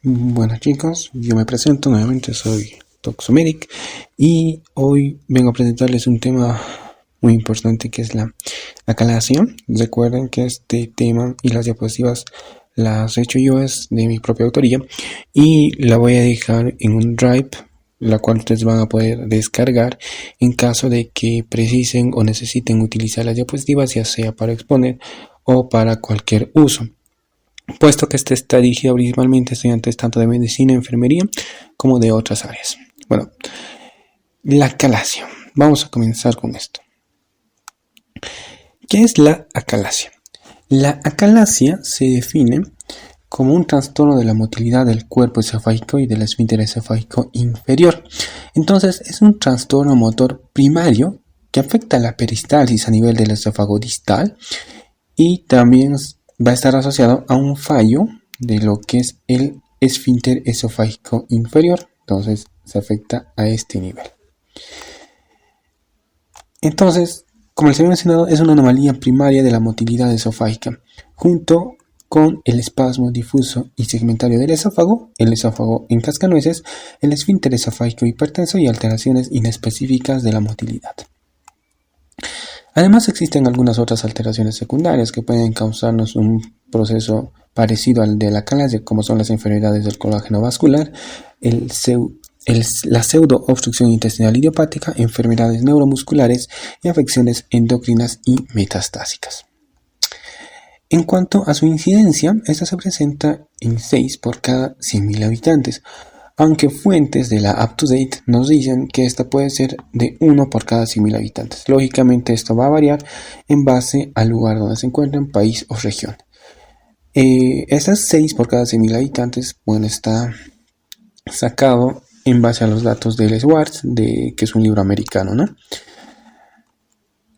Bueno chicos, yo me presento nuevamente, soy Toxomedic y hoy vengo a presentarles un tema muy importante que es la acalación. Recuerden que este tema y las diapositivas las he hecho yo, es de mi propia autoría y la voy a dejar en un drive, la cual ustedes van a poder descargar en caso de que precisen o necesiten utilizar las diapositivas, ya sea para exponer o para cualquier uso, puesto que este está dirigido principalmente a estudiantes tanto de medicina, enfermería, como de otras áreas. Bueno, la acalasia. Vamos a comenzar con esto. ¿Qué es la acalasia? La acalasia se define como un trastorno de la motilidad del cuerpo esofágico y del esfínter esofágico inferior. Entonces, es un trastorno motor primario que afecta la peristalsis a nivel del esófago distal y también va a estar asociado a un fallo de lo que es el esfínter esofágico inferior. Entonces se afecta a este nivel. Entonces, como les había mencionado, es una anomalía primaria de la motilidad esofágica, junto con el espasmo difuso y segmentario del esófago, el esófago en cascanueces, el esfínter esofágico hipertenso y alteraciones inespecíficas de la motilidad. Además, existen algunas otras alteraciones secundarias que pueden causarnos un proceso parecido al de la acalasia, como son las enfermedades del colágeno vascular, la pseudoobstrucción intestinal idiopática, enfermedades neuromusculares y afecciones endocrinas y metastásicas. En cuanto a su incidencia, esta se presenta en 6 por cada 100.000 habitantes, aunque fuentes de la UpToDate nos dicen que esta puede ser de 1 por cada 100.000 habitantes. Lógicamente esto va a variar en base al lugar donde se encuentren, país o región. Estas 6 por cada 100.000 habitantes, bueno, está sacado en base a los datos del SWARS, que es un libro americano, ¿no?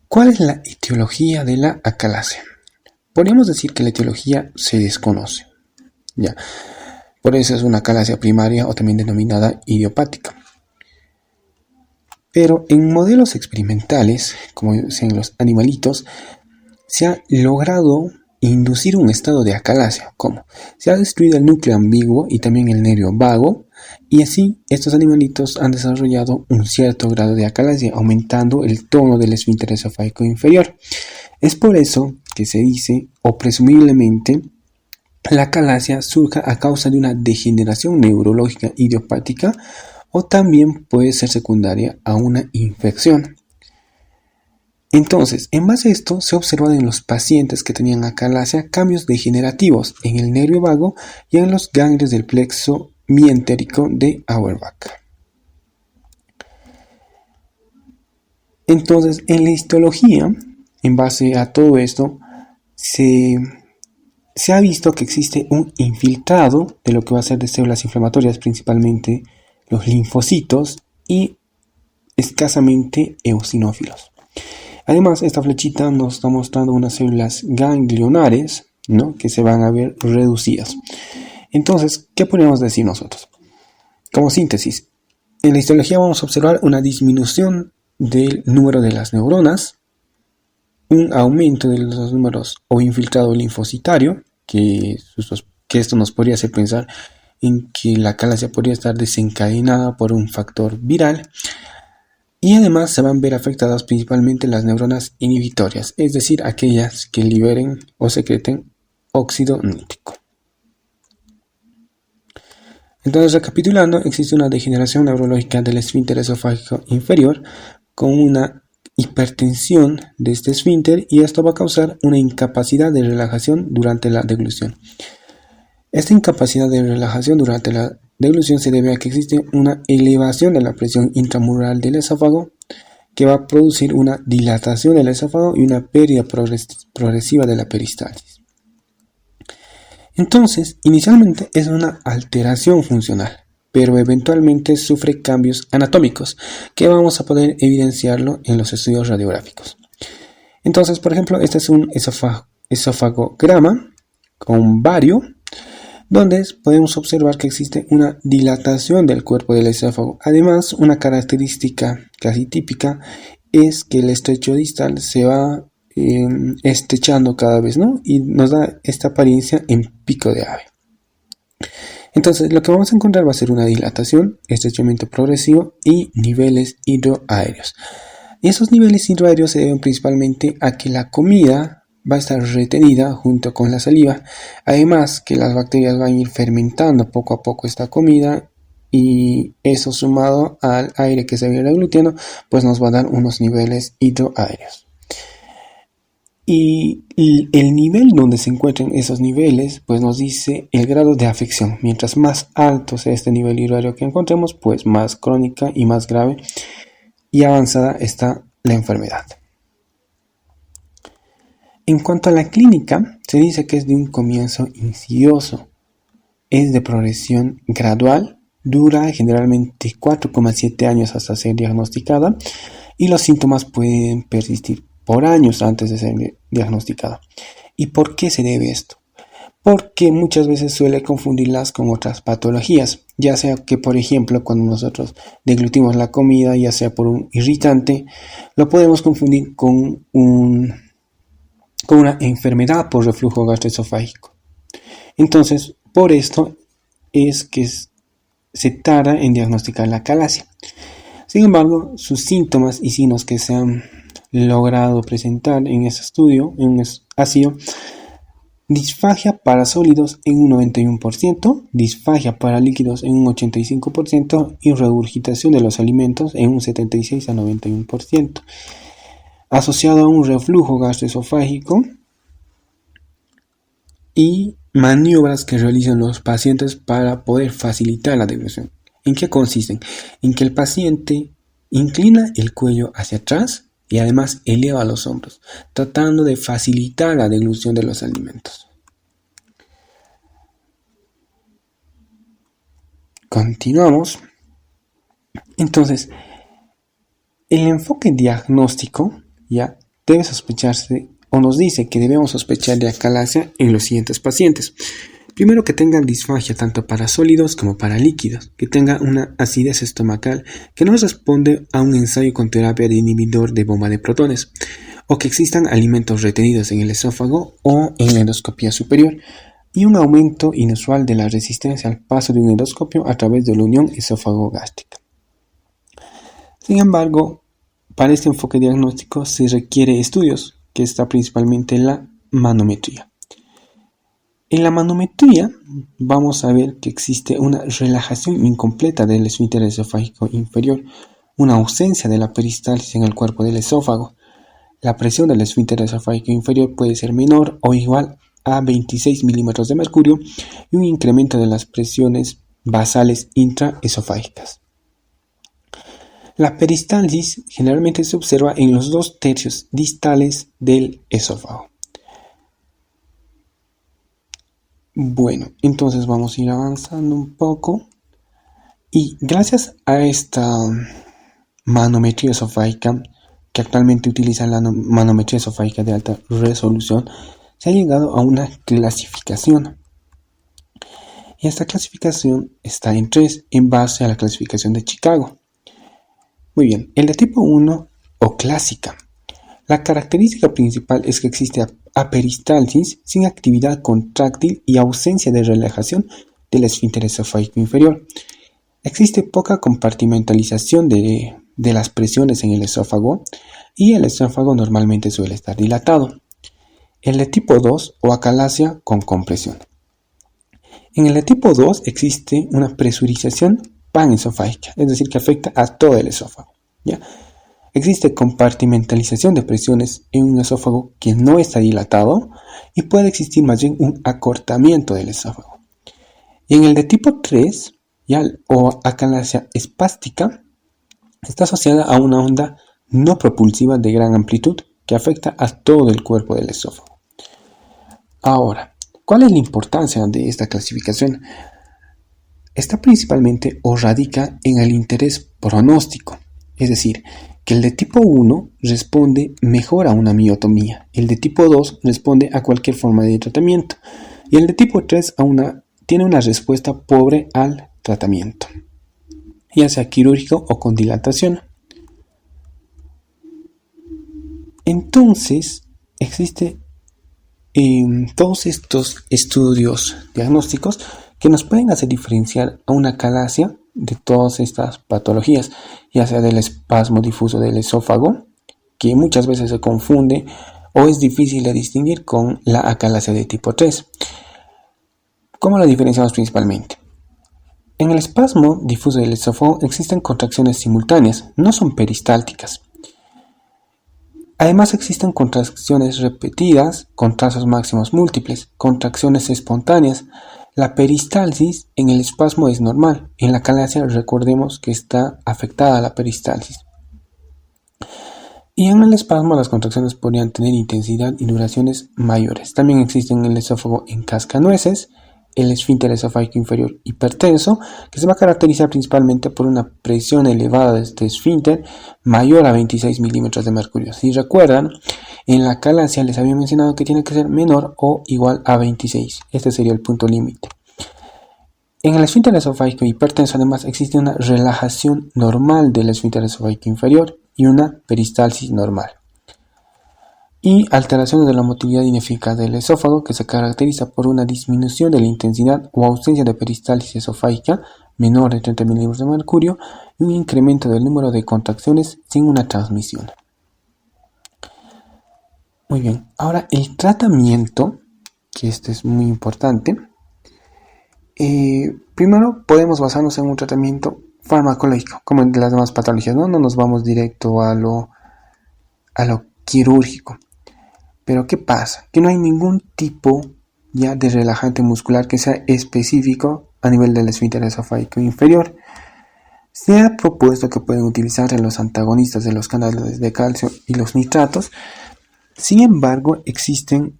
¿Cuál es la etiología de la acalasia? Podríamos decir que la etiología se desconoce, ¿ya? Por eso es una acalasia primaria o también denominada idiopática. Pero en modelos experimentales, como en los animalitos, se ha logrado inducir un estado de acalasia, como se ha destruido el núcleo ambiguo y también el nervio vago, y así estos animalitos han desarrollado un cierto grado de acalasia, aumentando el tono del esfínter esofágico inferior. Es por eso que se dice, o presumiblemente, la acalasia surge a causa de una degeneración neurológica idiopática o también puede ser secundaria a una infección. Entonces, en base a esto, se ha observado en los pacientes que tenían acalasia cambios degenerativos en el nervio vago y en los ganglios del plexo mientérico de Auerbach. Entonces, en la histología, en base a todo esto, se ha visto que existe un infiltrado de lo que va a ser de células inflamatorias, principalmente los linfocitos y escasamente eosinófilos. Además, esta flechita nos está mostrando unas células ganglionares, ¿no?, que se van a ver reducidas. Entonces, ¿qué podemos decir nosotros? Como síntesis, en la histología vamos a observar una disminución del número de las neuronas, un aumento de los números o infiltrado linfocitario, que esto nos podría hacer pensar en que la acalasia podría estar desencadenada por un factor viral, y además se van a ver afectadas principalmente las neuronas inhibitorias, es decir, aquellas que liberen o secreten óxido nítrico. Entonces, recapitulando, existe una degeneración neurológica del esfínter esofágico inferior con una hipertensión de este esfínter, y esto va a causar una incapacidad de relajación durante la deglución. Esta incapacidad de relajación durante la deglución se debe a que existe una elevación de la presión intramural del esófago, que va a producir una dilatación del esófago y una pérdida progresiva de la peristalsis. Entonces, inicialmente es una alteración funcional, pero eventualmente sufre cambios anatómicos que vamos a poder evidenciarlo en los estudios radiográficos. Entonces, por ejemplo, este es un esofagograma con vario, donde podemos observar que existe una dilatación del cuerpo del esófago. Además, una característica casi típica es que el estrecho distal se va estrechando cada vez, ¿no?, y nos da esta apariencia en pico de ave. Entonces, lo que vamos a encontrar va a ser una dilatación, estrechamiento progresivo y niveles hidroaéreos. Y esos niveles hidroaéreos se deben principalmente a que la comida va a estar retenida junto con la saliva. Además, que las bacterias van a ir fermentando poco a poco esta comida, y eso sumado al aire que se va a ir aglutinando, pues nos va a dar unos niveles hidroaéreos. Y el nivel donde se encuentran esos niveles, pues nos dice el grado de afección. Mientras más alto sea este nivel hidroaéreo que encontremos, pues más crónica y más grave y avanzada está la enfermedad. En cuanto a la clínica, se dice que es de un comienzo insidioso, es de progresión gradual, dura generalmente 4,7 años hasta ser diagnosticada, y los síntomas pueden persistir por años antes de ser diagnosticada. ¿Y por qué se debe esto? Porque muchas veces suele confundirlas con otras patologías, ya sea que, por ejemplo, cuando nosotros deglutimos la comida, ya sea por un irritante, lo podemos confundir con una enfermedad por reflujo gastroesofágico. Entonces, por esto es que se tarda en diagnosticar la acalasia. Sin embargo, sus síntomas y signos que se han logrado presentar en este estudio ha sido disfagia para sólidos en un 91%, disfagia para líquidos en un 85% y regurgitación de los alimentos en un 76 a 91%. Asociado a un reflujo gastroesofágico y maniobras que realizan los pacientes para poder facilitar la deglución. ¿En qué consisten? En que el paciente inclina el cuello hacia atrás y además eleva los hombros, tratando de facilitar la deglución de los alimentos. Continuamos. Entonces, el enfoque diagnóstico ya debe sospecharse, o nos dice que debemos sospechar de acalasia en los siguientes pacientes. Primero, que tengan disfagia tanto para sólidos como para líquidos, que tenga una acidez estomacal que no responde a un ensayo con terapia de inhibidor de bomba de protones, o que existan alimentos retenidos en el esófago o en la endoscopia superior, y un aumento inusual de la resistencia al paso de un endoscopio a través de la unión esófago-gástrica. Sin embargo, para este enfoque diagnóstico se requiere estudios, que está principalmente en la manometría. En la manometría vamos a ver que existe una relajación incompleta del esfínter esofágico inferior, una ausencia de la peristalsis en el cuerpo del esófago. La presión del esfínter esofágico inferior puede ser menor o igual a 26 milímetros de mercurio y un incremento de las presiones basales intraesofágicas. La peristalsis generalmente se observa en los 2/3 distales del esófago. Bueno, entonces vamos a ir avanzando un poco, y gracias a esta manometría esofágica, que actualmente utiliza la manometría esofágica de alta resolución, se ha llegado a una clasificación. Y esta clasificación está en 3 en base a la clasificación de Chicago. Muy bien, el de tipo 1 o clásica. La característica principal es que existe aperistalsis sin actividad contráctil y ausencia de relajación del esfínter esofágico inferior. Existe poca compartimentalización de las presiones en el esófago, y el esófago normalmente suele estar dilatado. El de tipo 2 o acalasia con compresión. En el de tipo 2 existe una presurización panesofágica, es decir, que afecta a todo el esófago, ¿ya? Existe compartimentalización de presiones en un esófago que no está dilatado, y puede existir más bien un acortamiento del esófago. Y en el de tipo 3, ¿ya?, o acalasia espástica, está asociada a una onda no propulsiva de gran amplitud que afecta a todo el cuerpo del esófago. Ahora, ¿cuál es la importancia de esta clasificación? Está principalmente o radica en el interés pronóstico, es decir, que el de tipo 1 responde mejor a una miotomía, el de tipo 2 responde a cualquier forma de tratamiento, y el de tipo 3 tiene una respuesta pobre al tratamiento, ya sea quirúrgico o con dilatación. Entonces, existe todos estos estudios diagnósticos que nos pueden hacer diferenciar a una acalasia de todas estas patologías, ya sea del espasmo difuso del esófago, que muchas veces se confunde o es difícil de distinguir con la acalasia de tipo 3. ¿Cómo lo diferenciamos principalmente? En el espasmo difuso del esófago existen contracciones simultáneas, no son peristálticas. Además existen contracciones repetidas con trazos máximos múltiples, contracciones espontáneas. La peristalsis en el espasmo es normal. En la acalasia recordemos que está afectada la peristalsis. Y en el espasmo las contracciones podrían tener intensidad y duraciones mayores. También existen en el esófago en cascanueces, el esfínter esofágico inferior hipertenso, que se va a caracterizar principalmente por una presión elevada de este esfínter mayor a 26 milímetros de mercurio. Si recuerdan, en la acalasia les había mencionado que tiene que ser menor o igual a 26. Este sería el punto límite. En el esfínter esofágico hipertenso además existe una relajación normal del esfínter esofágico inferior y una peristalsis normal. Y alteraciones de la motilidad ineficaz del esófago, que se caracteriza por una disminución de la intensidad o ausencia de peristalsis esofágica menor de 30 milímetros de mercurio y un incremento del número de contracciones sin una transmisión. Muy bien, ahora el tratamiento, que este es muy importante. Primero podemos basarnos en un tratamiento farmacológico, como en las demás patologías, no nos vamos directo a lo quirúrgico. Pero ¿qué pasa? Que no hay ningún tipo ya de relajante muscular que sea específico a nivel del esfínter esofágico inferior. Se ha propuesto que pueden utilizar los antagonistas de los canales de calcio y los nitratos. Sin embargo, existen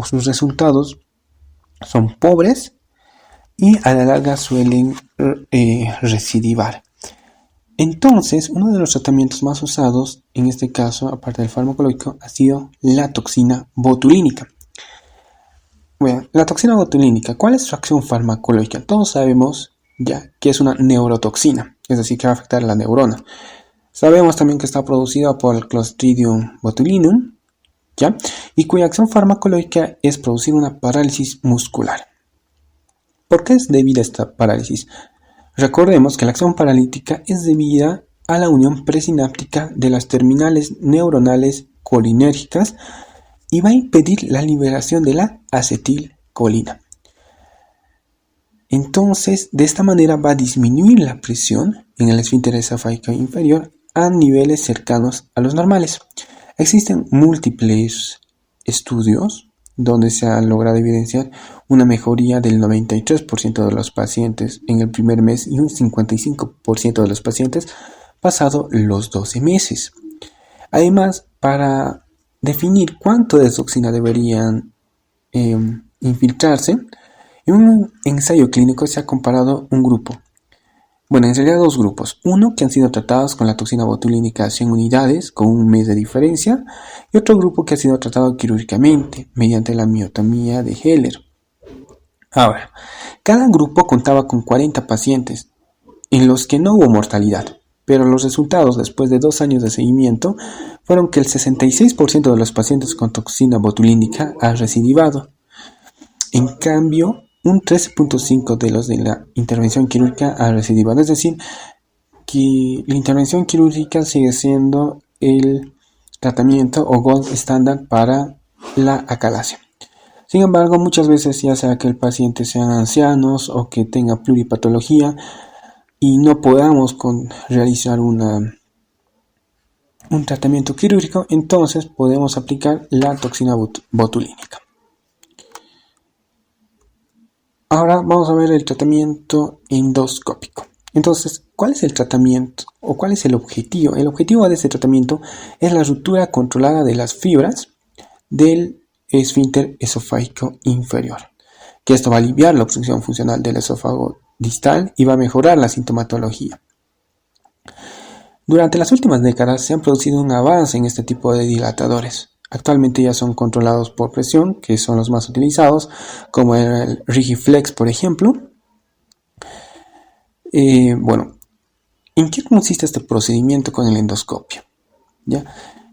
sus resultados son pobres y a la larga suelen recidivar. Entonces, uno de los tratamientos más usados, en este caso, aparte del farmacológico, ha sido la toxina botulínica. Bueno, la toxina botulínica, ¿cuál es su acción farmacológica? Todos sabemos ya que es una neurotoxina, es decir, que va a afectar a la neurona. Sabemos también que está producida por el Clostridium botulinum, ¿ya? Y cuya acción farmacológica es producir una parálisis muscular. ¿Por qué es debida esta parálisis? Recordemos que la acción paralítica es debida a la unión presináptica de las terminales neuronales colinérgicas y va a impedir la liberación de la acetilcolina. Entonces, de esta manera va a disminuir la presión en el esfínter esofágico inferior a niveles cercanos a los normales. Existen múltiples estudios donde se ha logrado evidenciar una mejoría del 93% de los pacientes en el primer mes y un 55% de los pacientes pasado los 12 meses. Además, para definir cuánto de toxina deberían infiltrarse, en un ensayo clínico se ha comparado un grupo. Bueno, en realidad dos grupos. Uno que han sido tratados con la toxina botulínica a 100 unidades con un mes de diferencia y otro grupo que ha sido tratado quirúrgicamente mediante la miotomía de Heller. Ahora, cada grupo contaba con 40 pacientes en los que no hubo mortalidad, pero los resultados después de 2 años de seguimiento fueron que el 66% de los pacientes con toxina botulínica ha recidivado. En cambio, un 13.5% de los de la intervención quirúrgica ha recidivado, es decir, que la intervención quirúrgica sigue siendo el tratamiento o gold estándar para la acalasia. Sin embargo, muchas veces, ya sea que el paciente sean ancianos o que tenga pluripatología y no podamos realizar un tratamiento quirúrgico, entonces podemos aplicar la toxina botulínica. Ahora vamos a ver el tratamiento endoscópico. Entonces, ¿cuál es el tratamiento o cuál es el objetivo? El objetivo de este tratamiento es la ruptura controlada de las fibras del esfínter esofágico inferior, que esto va a aliviar la obstrucción funcional del esófago distal y va a mejorar la sintomatología. Durante las últimas décadas se han producido un avance en este tipo de dilatadores. Actualmente ya son controlados por presión, que son los más utilizados, como el Rigiflex, por ejemplo. Bueno, ¿en qué consiste este procedimiento con el endoscopio? ¿Ya?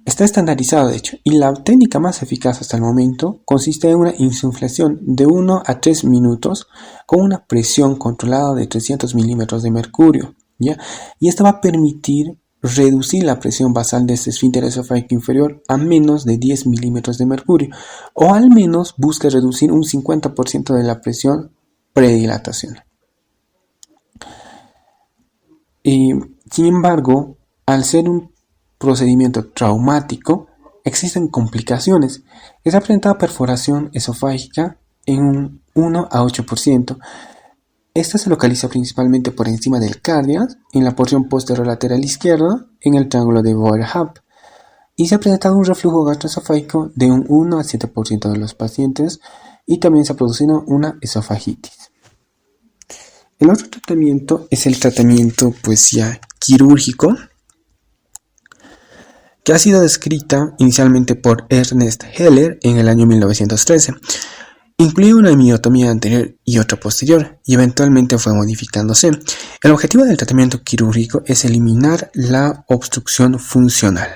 Está estandarizado, de hecho, y la técnica más eficaz hasta el momento consiste en una insuflación de 1 a 3 minutos con una presión controlada de 300 milímetros de mercurio, ¿ya? Y esta va a permitir reducir la presión basal de este esfínter esofágico inferior a menos de 10 milímetros de mercurio, o al menos busca reducir un 50% de la presión predilatación. Sin embargo, al ser un procedimiento traumático, existen complicaciones. Está presentada perforación esofágica en un 1 a 8%. Esta se localiza principalmente por encima del cardiac, en la porción posterolateral izquierda, en el triángulo de Boer-Happ. Y se ha presentado un reflujo gastroesofágico de un 1 a 7% de los pacientes, y también se ha producido una esofagitis. El otro tratamiento es el tratamiento ya quirúrgico, que ha sido descrita inicialmente por Ernest Heller en el año 1913. Incluye una miotomía anterior y otra posterior, y eventualmente fue modificándose. El objetivo del tratamiento quirúrgico es eliminar la obstrucción funcional.